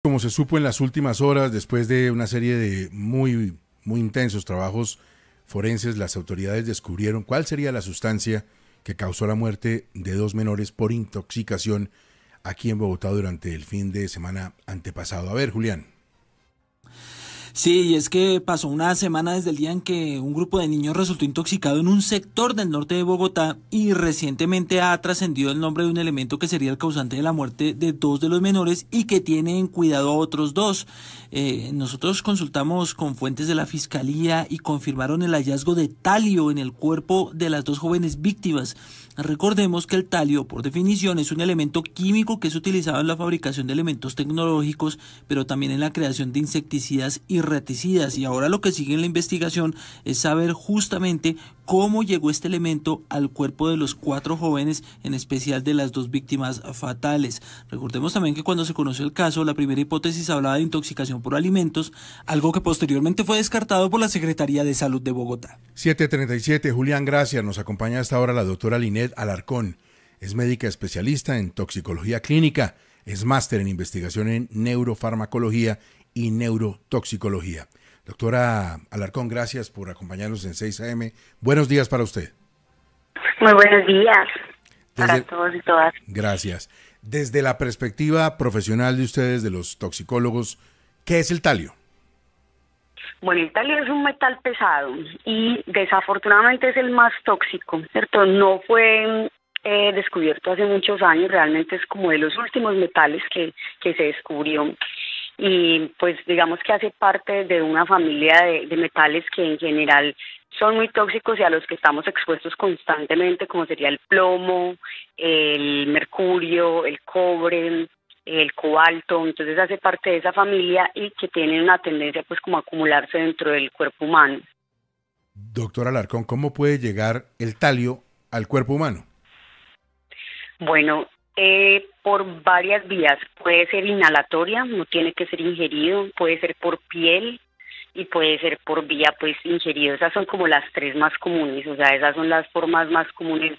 Como se supo en las últimas horas, después de una serie de muy intensos trabajos forenses, las autoridades descubrieron cuál sería la sustancia que causó la muerte de dos menores por intoxicación aquí en Bogotá durante el fin de semana antepasado. A ver, Julián. Sí, y es que pasó una semana desde el día en que un grupo de niños resultó intoxicado en un sector del norte de Bogotá y recientemente ha trascendido el nombre de un elemento que sería el causante de la muerte de dos de los menores y que tiene en cuidado a otros dos. Nosotros consultamos con fuentes de la fiscalía y confirmaron el hallazgo de talio en el cuerpo de las dos jóvenes víctimas. Recordemos que el talio, por definición, es un elemento químico que es utilizado en la fabricación de elementos tecnológicos, pero también en la creación de insecticidas y reticidas. Y ahora lo que sigue en la investigación es saber justamente cómo llegó este elemento al cuerpo de los cuatro jóvenes, en especial de las dos víctimas fatales. Recordemos también que cuando se conoció el caso, la primera hipótesis hablaba de intoxicación por alimentos, algo que posteriormente fue descartado por la Secretaría de Salud de Bogotá. 7:37, Julián, gracias. Nos acompaña hasta ahora la doctora Linet Alarcón. Es médica especialista en toxicología clínica, es máster en investigación en neurofarmacología y neurotoxicología. Doctora Alarcón, gracias por acompañarnos en 6 AM. Buenos días para usted. Muy buenos días para todos y todas. Gracias. Desde la perspectiva profesional de ustedes, de los toxicólogos, ¿qué es el talio? Bueno, el talio es un metal pesado y desafortunadamente es el más tóxico, ¿cierto? No fue descubierto hace muchos años, realmente es como de los últimos metales que se descubrió. Y pues digamos que hace parte de una familia de metales que en general son muy tóxicos y a los que estamos expuestos constantemente, como sería el plomo, el mercurio, el cobre, el cobalto. Entonces hace parte de esa familia y que tienen una tendencia pues como a acumularse dentro del cuerpo humano. Doctora Alarcón, ¿cómo puede llegar el talio al cuerpo humano? Bueno, por varias vías. Puede ser inhalatoria, no tiene que ser ingerido, puede ser por piel y puede ser por vía pues ingerido. Esas son como las tres más comunes, o sea, esas son las formas más comunes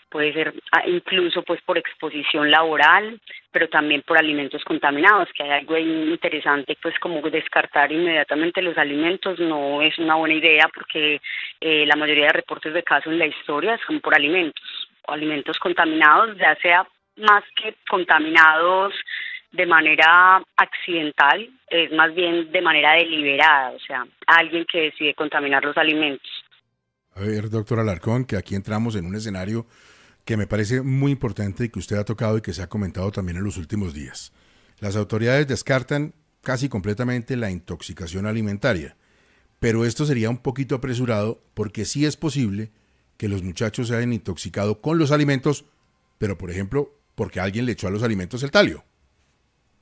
puede ser incluso pues por exposición laboral, pero también por alimentos contaminados, que hay algo ahí interesante, pues como descartar inmediatamente los alimentos no es una buena idea porque la mayoría de reportes de casos en la historia son por alimentos contaminados, ya sea más que contaminados de manera accidental, es más bien de manera deliberada, o sea, alguien que decide contaminar los alimentos. A ver, doctor Alarcón, que aquí entramos en un escenario que me parece muy importante y que usted ha tocado y que se ha comentado también en los últimos días. Las autoridades descartan casi completamente la intoxicación alimentaria, pero esto sería un poquito apresurado porque sí es posible que los muchachos se hayan intoxicado con los alimentos, pero por ejemplo, porque alguien le echó a los alimentos el talio.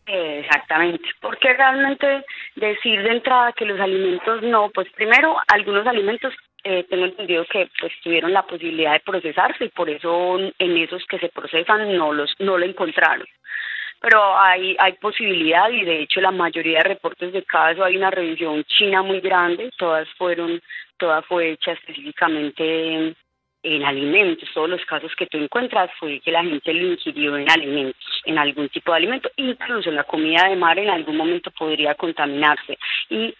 Exactamente, porque realmente decir de entrada que los alimentos no, pues primero algunos alimentos tengo entendido que pues tuvieron la posibilidad de procesarse y por eso en esos que se procesan no lo encontraron. Pero hay posibilidad y de hecho la mayoría de reportes de caso hay una revisión china muy grande, toda fue hecha específicamente en alimentos. Todos los casos que tú encuentras fue que la gente lo ingirió en alimentos, en algún tipo de alimento, incluso la comida de mar en algún momento podría contaminarse y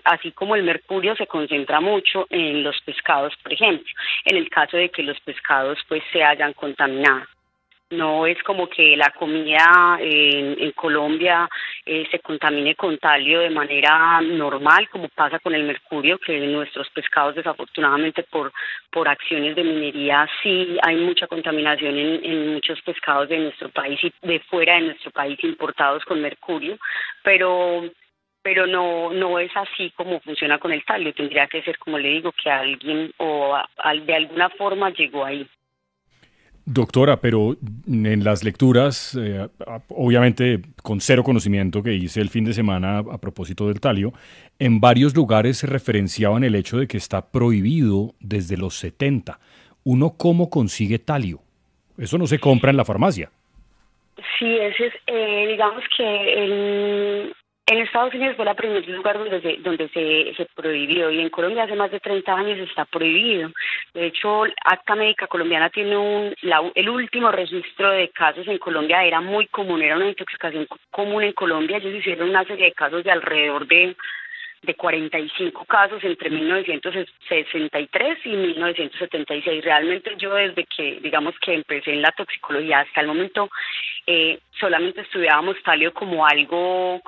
así como el mercurio se concentra mucho en los pescados, por ejemplo, en el caso de que los pescados pues se hayan contaminado. No es como que la comida en Colombia se contamine con talio de manera normal, como pasa con el mercurio, que en nuestros pescados desafortunadamente por acciones de minería sí hay mucha contaminación en muchos pescados de nuestro país y de fuera de nuestro país importados con mercurio, pero no es así como funciona con el talio. Tendría que ser, como le digo, que alguien de alguna forma llegó ahí. Doctora, pero en las lecturas, obviamente con cero conocimiento que hice el fin de semana a propósito del talio, en varios lugares se referenciaban el hecho de que está prohibido desde los 70. ¿Uno cómo consigue talio? Eso no se compra en la farmacia. Sí, ese es, digamos que en En Estados Unidos fue el primer lugar donde se prohibió, y en Colombia hace más de 30 años está prohibido. De hecho, Acta Médica Colombiana tiene el último registro de casos en Colombia, era muy común, era una intoxicación común en Colombia. Ellos hicieron una serie de casos de alrededor de 45 casos entre 1963 y 1976. Realmente yo desde que, digamos que empecé en la toxicología hasta el momento, solamente estudiábamos talio como algo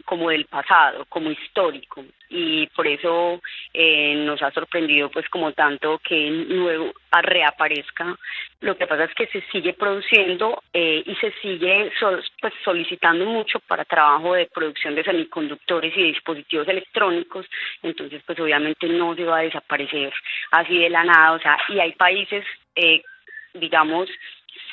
como del pasado, como histórico, y por eso nos ha sorprendido pues como tanto que nuevo reaparezca. Lo que pasa es que se sigue produciendo y se sigue pues solicitando mucho para trabajo de producción de semiconductores y dispositivos electrónicos. Entonces pues obviamente no se va a desaparecer así de la nada. O sea, y hay países digamos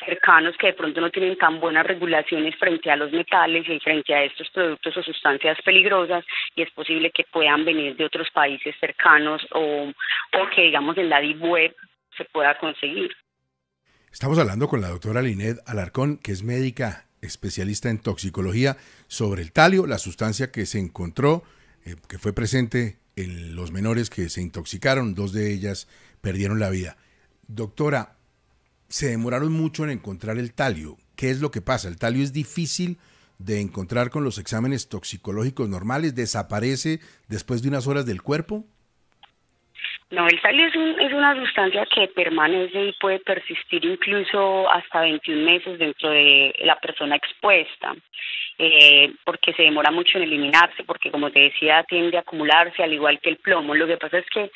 cercanos que de pronto no tienen tan buenas regulaciones frente a los metales y frente a estos productos o sustancias peligrosas, y es posible que puedan venir de otros países cercanos o que digamos en la Deep Web se pueda conseguir. Estamos hablando con la doctora Linet Alarcón, que es médica especialista en toxicología, sobre el talio, la sustancia que se encontró, que fue presente en los menores que se intoxicaron, 2 de ellas perdieron la vida. Doctora, se demoraron mucho en encontrar el talio. ¿Qué es lo que pasa? ¿El talio es difícil de encontrar con los exámenes toxicológicos normales? ¿Desaparece después de unas horas del cuerpo? No, el talio es una sustancia que permanece y puede persistir incluso hasta 21 meses dentro de la persona expuesta, porque se demora mucho en eliminarse, porque como te decía tiende a acumularse al igual que el plomo. Lo que pasa es que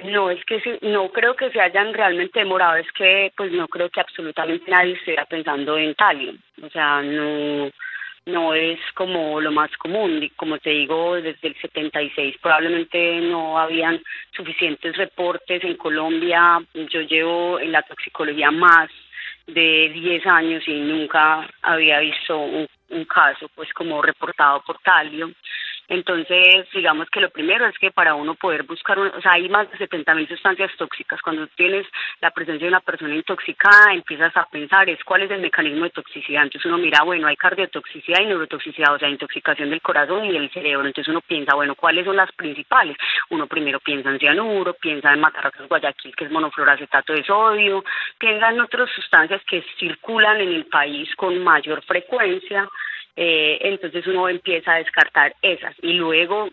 no creo que se hayan realmente demorado, es que pues no creo que absolutamente nadie estuviera pensando en talio. O sea, no es como lo más común, y como te digo, desde el 76 probablemente no habían suficientes reportes en Colombia. Yo llevo en la toxicología más de 10 años y nunca había visto un caso pues como reportado por talio. Entonces, digamos que lo primero es que para uno poder buscar, o sea, hay más de 70.000 sustancias tóxicas. Cuando tienes la presencia de una persona intoxicada, empiezas a pensar cuál es el mecanismo de toxicidad. Entonces uno mira, bueno, hay cardiotoxicidad y neurotoxicidad, o sea, intoxicación del corazón y del cerebro. Entonces uno piensa, bueno, ¿cuáles son las principales? Uno primero piensa en cianuro, piensa en Matarraqueos Guayaquil, que es monofluoracetato de sodio, piensa en otras sustancias que circulan en el país con mayor frecuencia. Entonces uno empieza a descartar esas y luego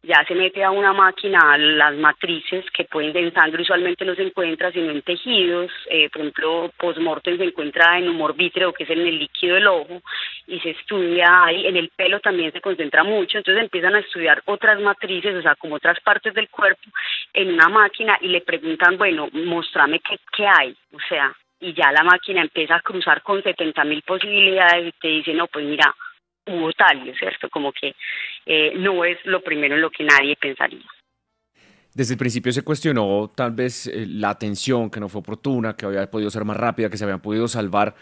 ya se mete a una máquina las matrices que pueden en sangre usualmente no se encuentra sino en tejidos. Por ejemplo, postmortem se encuentra en humor vítreo, que es en el líquido del ojo, y se estudia ahí. En el pelo también se concentra mucho, entonces empiezan a estudiar otras matrices, o sea, como otras partes del cuerpo en una máquina, y le preguntan, bueno, mostrame qué hay, o sea, y ya la máquina empieza a cruzar con 70.000 posibilidades y te dice, no, pues mira, hubo talio, ¿cierto? Como que no es lo primero en lo que nadie pensaría. Desde el principio se cuestionó tal vez la atención, que no fue oportuna, que había podido ser más rápida, que se habían podido salvar.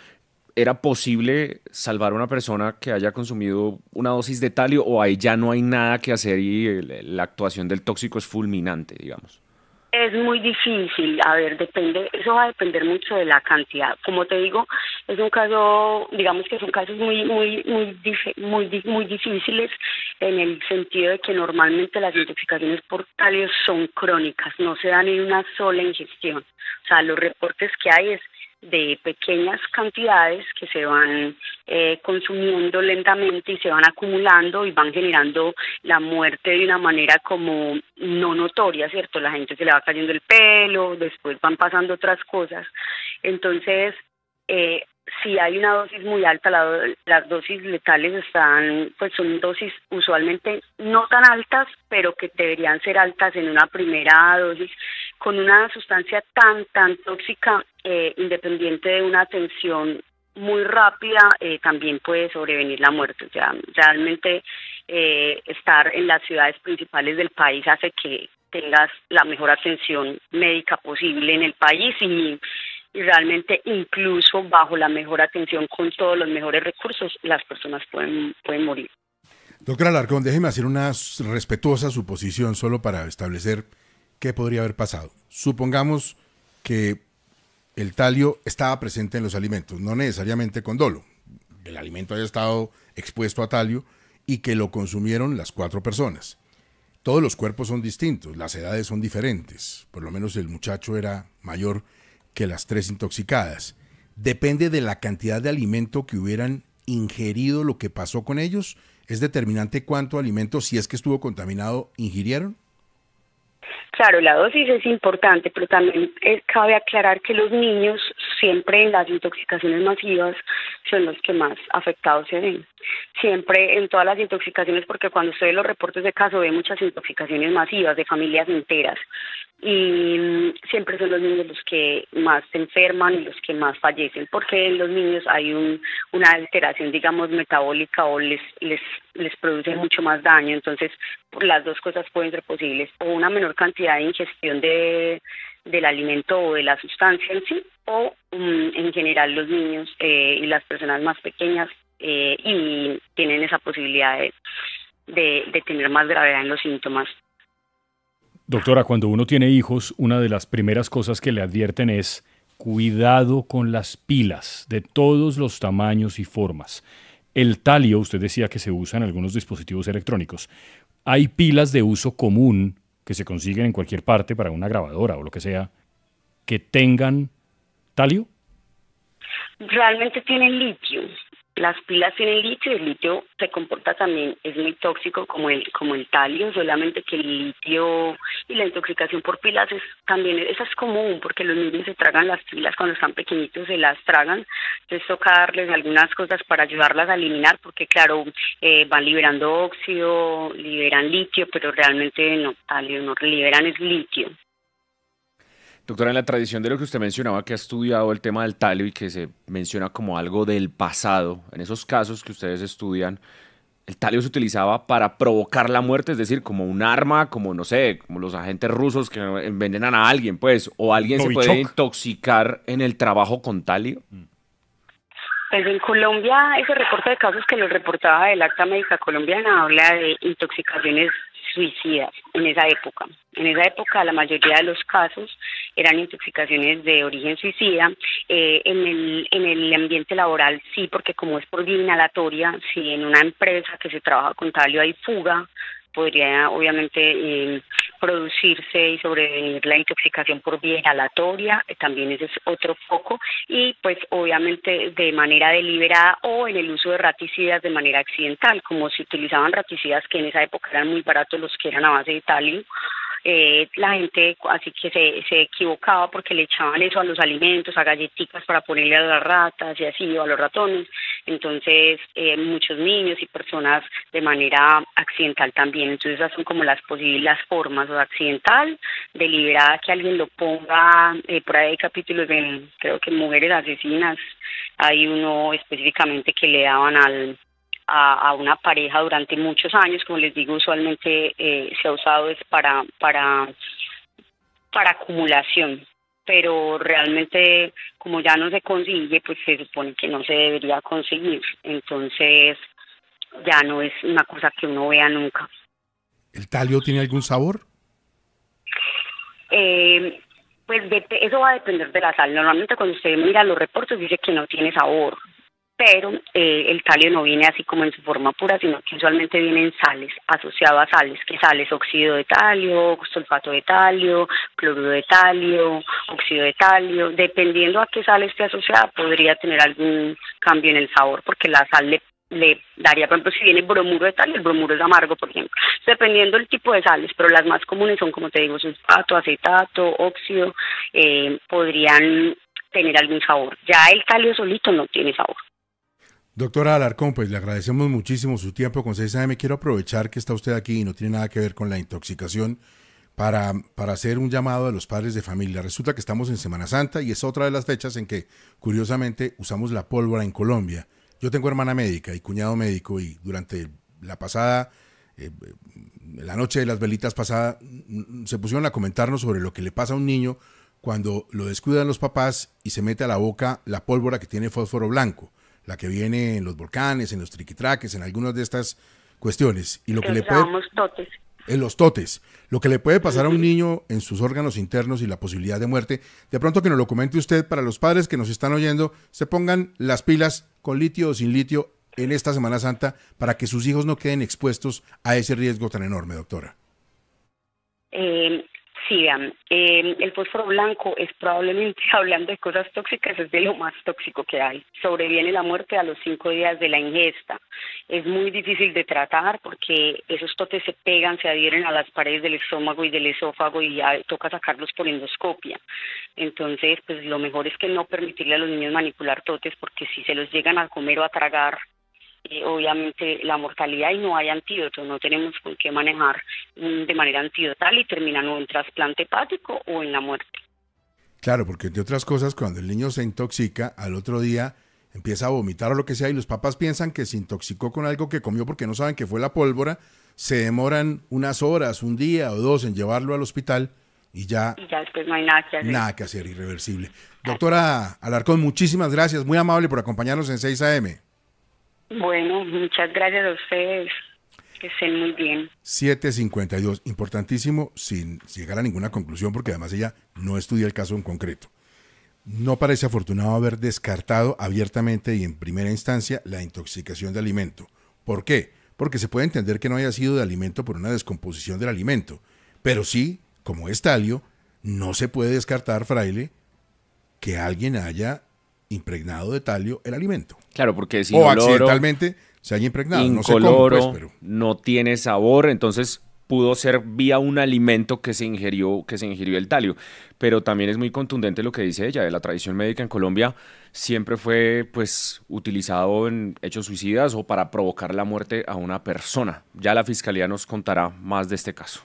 ¿Era posible salvar a una persona que haya consumido una dosis de talio, o ahí ya no hay nada que hacer y la actuación del tóxico es fulminante, digamos? Es muy difícil, a ver, eso va a depender mucho de la cantidad. Como te digo, es un caso, digamos que son casos muy difíciles, en el sentido de que normalmente las intoxicaciones por talio son crónicas, no se dan en una sola ingestión. O sea, los reportes que hay es de pequeñas cantidades que se van consumiendo lentamente y se van acumulando y van generando la muerte de una manera como no notoria, ¿cierto? La gente se le va cayendo el pelo, después van pasando otras cosas. Entonces, si hay una dosis muy alta, las dosis letales son dosis usualmente no tan altas, pero que deberían ser altas en una primera dosis, con una sustancia tan tóxica, independiente de una atención muy rápida, también puede sobrevenir la muerte. O sea, realmente estar en las ciudades principales del país hace que tengas la mejor atención médica posible en el país, y realmente incluso bajo la mejor atención con todos los mejores recursos las personas pueden morir. Doctora Alarcón, déjeme hacer una respetuosa suposición solo para establecer qué podría haber pasado. Supongamos que el talio estaba presente en los alimentos, no necesariamente con dolo. El alimento haya estado expuesto a talio y que lo consumieron las 4 personas. Todos los cuerpos son distintos, las edades son diferentes, por lo menos el muchacho era mayor que las 3 intoxicadas. Depende de la cantidad de alimento que hubieran ingerido lo que pasó con ellos. ¿Es determinante cuánto alimento, si es que estuvo contaminado, ingirieron? Claro, la dosis es importante, pero también cabe aclarar que los niños siempre en las intoxicaciones masivas son los que más afectados se ven. Siempre en todas las intoxicaciones, porque cuando usted ve los reportes de caso ve muchas intoxicaciones masivas de familias enteras y siempre son los niños los que más se enferman y los que más fallecen, porque en los niños hay una alteración, digamos, metabólica o les produce mucho más daño. Entonces, las dos cosas pueden ser posibles, o una menor cantidad de ingestión del alimento o de la sustancia en sí, o en general los niños y las personas más pequeñas y tienen esa posibilidad de tener más gravedad en los síntomas. Doctora, cuando uno tiene hijos, una de las primeras cosas que le advierten es cuidado con las pilas de todos los tamaños y formas. El talio, usted decía que se usa en algunos dispositivos electrónicos. ¿Hay pilas de uso común que se consiguen en cualquier parte para una grabadora o lo que sea, que tengan talio? Realmente tienen litio. Las pilas tienen litio y el litio se comporta también, es muy tóxico como el talio, solamente que el litio y la intoxicación por pilas esa es común, porque los niños se tragan las pilas cuando están pequeñitos, se las tragan. Entonces toca darles algunas cosas para ayudarlas a eliminar, porque claro, van liberando óxido, liberan litio, pero realmente no, talio no, liberan es litio. Doctora, en la tradición de lo que usted mencionaba, que ha estudiado el tema del talio y que se menciona como algo del pasado, en esos casos que ustedes estudian, el talio se utilizaba para provocar la muerte, es decir, como un arma, como no sé, como los agentes rusos que envenenan a alguien, pues, o alguien se puede intoxicar en el trabajo con talio. Pues en Colombia, ese reporte de casos que lo reportaba el Acta Médica Colombiana habla de intoxicaciones suicidas en esa época. En esa época la mayoría de los casos eran intoxicaciones de origen suicida. En el ambiente laboral sí, porque como es por vía inhalatoria, si en una empresa que se trabaja con talio hay fuga, podría obviamente producirse y sobrevenir la intoxicación por vía inhalatoria, también ese es otro foco, y pues obviamente de manera deliberada o en el uso de raticidas de manera accidental, como se utilizaban raticidas que en esa época eran muy baratos los que eran a base de talio. La gente así que se equivocaba porque le echaban eso a los alimentos, a galletitas para ponerle a las ratas y así, o a los ratones. Entonces, muchos niños y personas de manera accidental también. Entonces, esas son como las posibles formas, o accidental, deliberada, que alguien lo ponga. Por ahí hay capítulos de, creo que Mujeres Asesinas, hay uno específicamente que le daban a una pareja durante muchos años. Como les digo, usualmente se ha usado es para acumulación, pero realmente como ya no se consigue, pues se supone que no se debería conseguir, entonces ya no es una cosa que uno vea nunca. ¿El talio tiene algún sabor? Pues eso va a depender de la sal. Normalmente cuando usted mira los reportes dice que no tiene sabor, pero el talio no viene así como en su forma pura, sino que usualmente vienen sales, asociado a sales, que sales óxido de talio, sulfato de talio, cloruro de talio, óxido de talio, dependiendo a qué sal esté asociada podría tener algún cambio en el sabor, porque la sal le daría, por ejemplo, si viene bromuro de talio, el bromuro es amargo, por ejemplo, dependiendo del tipo de sales, pero las más comunes son, como te digo, sulfato, acetato, óxido, podrían tener algún sabor. Ya el talio solito no tiene sabor. Doctora Alarcón, pues le agradecemos muchísimo su tiempo con 6am. Quiero aprovechar que está usted aquí y no tiene nada que ver con la intoxicación para hacer un llamado a los padres de familia. Resulta que estamos en Semana Santa y es otra de las fechas en que, curiosamente, usamos la pólvora en Colombia. Yo tengo hermana médica y cuñado médico y durante la pasada, la noche de las velitas pasada, se pusieron a comentarnos sobre lo que le pasa a un niño cuando lo descuidan los papás y se mete a la boca la pólvora que tiene fósforo blanco, la que viene en los volcanes, en los triquitraques, en algunas de estas cuestiones. Y lo que le puede, totes. En los totes. Lo que le puede pasar a un niño en sus órganos internos y la posibilidad de muerte. De pronto que nos lo comente usted, para los padres que nos están oyendo, se pongan las pilas con litio o sin litio en esta Semana Santa para que sus hijos no queden expuestos a ese riesgo tan enorme, doctora? Sí, vean, el fósforo blanco es probablemente, hablando de cosas tóxicas, es de lo más tóxico que hay. Sobreviene la muerte a los 5 días de la ingesta. Es muy difícil de tratar porque esos totes se pegan, se adhieren a las paredes del estómago y del esófago y ya toca sacarlos por endoscopia. Entonces, pues lo mejor es que no permitirle a los niños manipular totes, porque si se los llegan a comer o a tragar, obviamente la mortalidad, y no hay antídoto, no tenemos con qué manejar de manera antidotal y terminan o en trasplante hepático o en la muerte. Claro, porque entre otras cosas, cuando el niño se intoxica, al otro día empieza a vomitar o lo que sea, y los papás piensan que se intoxicó con algo que comió porque no saben que fue la pólvora, se demoran unas horas, un día o dos en llevarlo al hospital y ya después no hay nada que hacer. Nada que hacer, irreversible. Doctora Alarcón, muchísimas gracias, muy amable por acompañarnos en 6 AM. Bueno, muchas gracias a ustedes, que estén muy bien. 7:52, importantísimo, sin llegar a ninguna conclusión, porque además ella no estudia el caso en concreto. No parece afortunado haber descartado abiertamente y en primera instancia la intoxicación de alimento. ¿Por qué? Porque se puede entender que no haya sido de alimento por una descomposición del alimento, pero sí, como es talio, no se puede descartar, fraile, que alguien haya impregnado de talio el alimento. Claro, porque es o inoloro, accidentalmente se haya impregnado. incoloro, no sé cómo, pues, pero no tiene sabor, entonces pudo ser vía un alimento que se ingirió el talio. Pero también es muy contundente lo que dice ella, de la tradición médica en Colombia siempre fue pues utilizado en hechos suicidas o para provocar la muerte a una persona. Ya la fiscalía nos contará más de este caso.